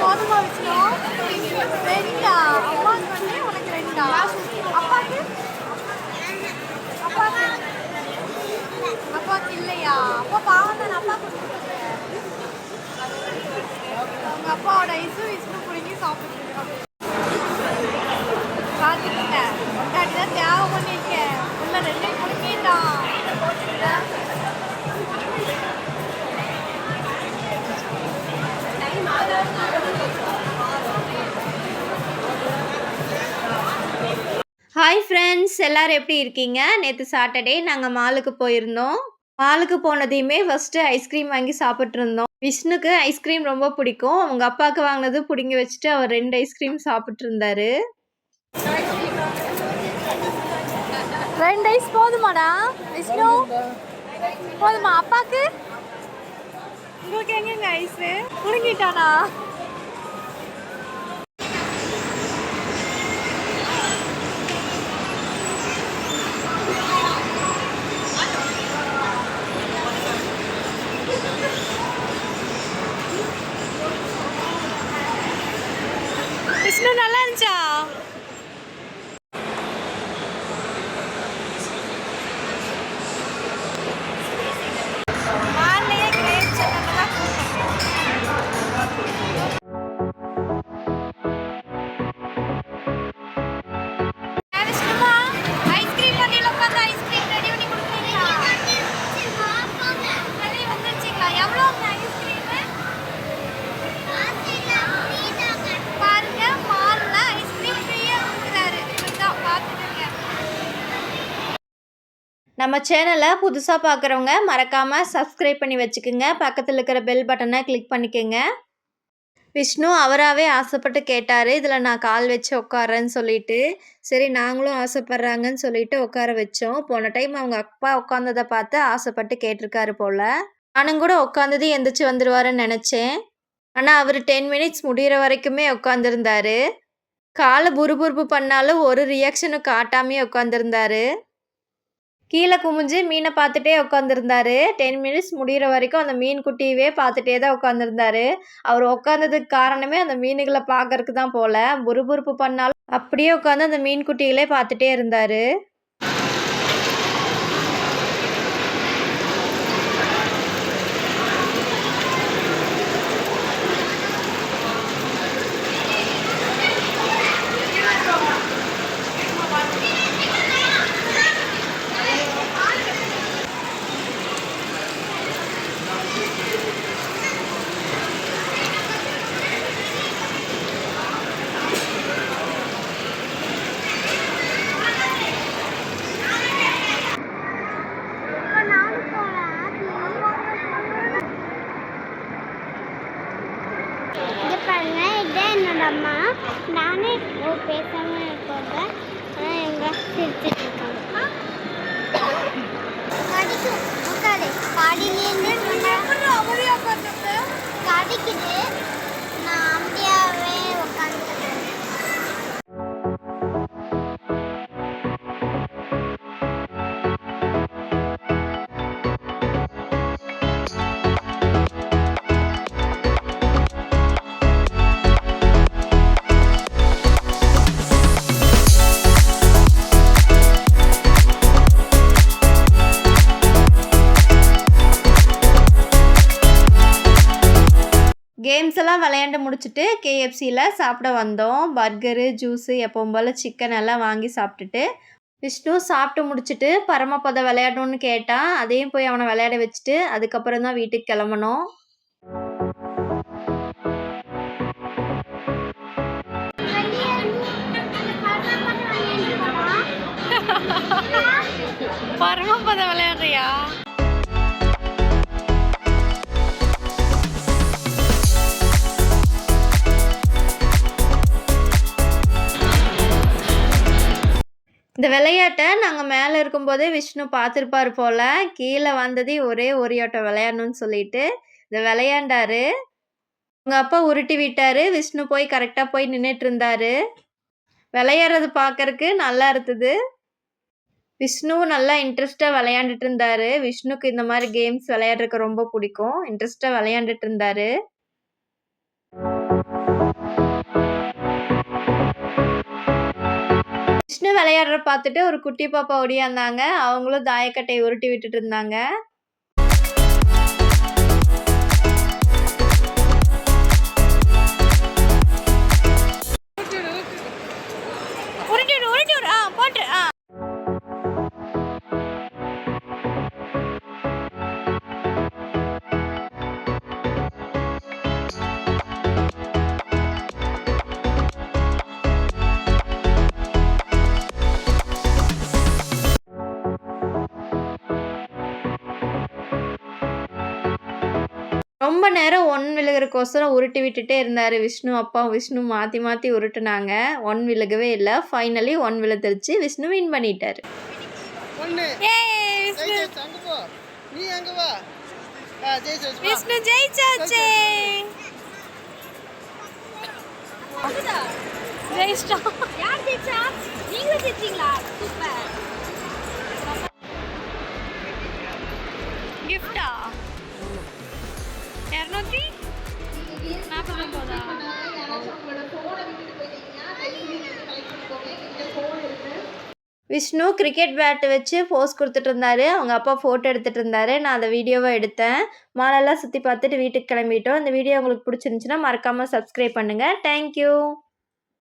போதுமா விஷ்ணு? ரெண்டா? அம்மாவுக்கு வந்து உனக்கு ரெண்டா? அப்பாவுக்கு அப்பாவுக்கு அப்பாவுக்கு இல்லையா? அப்பா பாவம் தான் அப்பா கொடுத்துருக்காங்க. அவங்க அப்பாவோட ஐஸும் விஷ்ணு பிடிங்கி சாப்பிட்டுருக்காங்க. பார்த்துக்கிட்டேன் முன்னாடி தான் தியாகம் பண்ணியிருக்கேன். உள்ள ரெண்டே பிடிக்கிட்டான். ஹாய் ஃப்ரெண்ட்ஸ், எல்லோரும் எப்படி இருக்கீங்க? நேற்று சாட்டர்டே நாங்கள் மாலுக்கு போயிருந்தோம். மாலுக்கு போனதையுமே ஃபஸ்ட்டு ஐஸ்கிரீம் வாங்கி சாப்பிட்ருந்தோம். விஷ்ணுக்கு ஐஸ்கிரீம் ரொம்ப பிடிக்கும். அவங்க அப்பாவுக்கு வாங்கினது பிடுங்கி வச்சுட்டு அவர் 2 ஐஸ்கிரீம் சாப்பிட்ருந்தாரு. 2 ஐஸ் போதுமாடா விஷ்ணு? போதுமா? அப்பாவுக்கு உங்களுக்கு எங்கெங்க ஐஸு பிடுங்கிட்டானா? விஷ்ணு நல்லா இருந்துச்சா? நம்ம சேனலை புதுசாக பார்க்குறவங்க மறக்காமல் சப்ஸ்கிரைப் பண்ணி வச்சுக்கோங்க. பக்கத்தில் இருக்கிற பெல் பட்டனை கிளிக் பண்ணிக்கோங்க. விஷ்ணு அவராகவே ஆசைப்பட்டு கேட்டார், இதில் நான் கால் வச்சு உட்காரேன்னு சொல்லிட்டு. சரி நாங்களும் ஆசைப்பட்றாங்கன்னு சொல்லிட்டு உட்கார வச்சோம். போன டைம் அவங்க அப்பா உட்காந்ததை பார்த்து ஆசைப்பட்டு கேட்டிருக்காரு போல். நானும் கூட உட்காந்தது எந்திரிச்சு வந்துடுவாருன்னு நினச்சேன். ஆனால் அவர் 10 மினிட்ஸ் முடிகிற வரைக்குமே உட்காந்துருந்தாரு. காலை புறுபுறுப்பு பண்ணாலும் ஒரு ரியாக்ஷனும் காட்டாமே உட்காந்துருந்தாரு. கீழே குமிஞ்சு மீனை பார்த்துட்டே உட்காந்துருந்தாரு. 10 மினிட்ஸ் முடிகிற வரைக்கும் அந்த மீன் குட்டியவே பார்த்துட்டே தான் உட்காந்துருந்தாரு. அவர் உட்காந்ததுக்கு காரணமே அந்த மீனுகளை பார்க்கறதுக்கு தான் போல். புறுபுறுப்பு பண்ணாலும் அப்படியே உட்காந்து அந்த மீன் குட்டிகளே பார்த்துட்டே இருந்தார். அம்மா நானே பேசாம இருப்பாங்க. எங்க சிரிச்சுட்டு இருக்காங்க. கடிக்குது. நான் அமைதியாவே உட்காந்துருக்கேன். கேம்ஸ் எல்லாம் விளையாண்டு முடிச்சுட்டு கேஎஃப்சியில் சாப்பிட வந்தோம். பர்கரு, ஜூஸு, எப்பவும் போல் சிக்கன் எல்லாம் வாங்கி சாப்பிட்டுட்டு விஷ்ணு சாப்பிட்டு முடிச்சுட்டு பரமபதம் விளையாடணும்னு கேட்டான். அதையும் போய் அவனை விளையாட வச்சுட்டு அதுக்கப்புறம் தான் வீட்டுக்கு கிளம்பணும். பரமபதம் விளையாடுறியா? இந்த விளையாட்டை நாங்கள் மேலே இருக்கும்போதே விஷ்ணு பார்த்துருப்பார் போல். கீழே வந்ததே ஒரே ஓரியாட்டம் விளையாடணும்னு சொல்லிட்டு இந்த விளையாண்டாரு. உங்கள் அப்பா உருட்டி விட்டார். விஷ்ணு போய் கரெக்டாக போய் நின்றுட்டு இருந்தார். விளையாடுறது பார்க்கறக்கு நல்லா இருந்தது. விஷ்ணுவும் நல்லா இன்ட்ரெஸ்ட்டாக விளையாண்டுட்டு இருந்தார். விஷ்ணுக்கு இந்த மாதிரி கேம்ஸ் விளையாடுறதுக்கு ரொம்ப பிடிக்கும். இன்ட்ரெஸ்ட்டாக விளையாண்டுட்டு இருந்தார். விஷ்ணு விளையாடுற பார்த்துட்டு ஒரு குட்டி பாப்பா ஓடியாந்தாங்க. அவங்களும் தாயக்கட்டையை உருட்டி விட்டுட்டு இருந்தாங்க. உருட்டி விடு உருட்டி விடு போட்டு ரொம்ப நேரம் ஒன் விழுகிறக்கோசரம் உருட்டி விட்டுட்டே இருந்தார் விஷ்ணு. அப்பாவும் விஷ்ணு மாற்றி மாற்றி உருட்டுனாங்க. ஒன் விழுகவே இல்லை. ஃபைனலி ஒன் விழுந்துருச்சு. விஷ்ணு வின் பண்ணிட்டார். விஷ்ணு ஜெயிச்சாச்சே. ஜெயிச்சிட்டா. யார் ஜெயிச்சா? நீங்களும் ஜெயிச்சீங்களா? சூப்பர். கிஃப்டா 249. விஷ்ணு கிரிக்கெட் பேட்டு வச்சு போஸ் கொடுத்துட்டு இருந்தாரு. அவங்க அப்பா ஃபோட்டோ எடுத்துகிட்டு இருந்தாரு. நான் அந்த வீடியோவை எடுத்தேன். மாலெல்லாம் சுற்றி பார்த்துட்டு வீட்டுக்கு கிளம்பிட்டோம். இந்த வீடியோ உங்களுக்கு பிடிச்சிருந்துச்சுன்னா மறக்காமல் சப்ஸ்கிரைப் பண்ணுங்கள். தேங்க்யூ.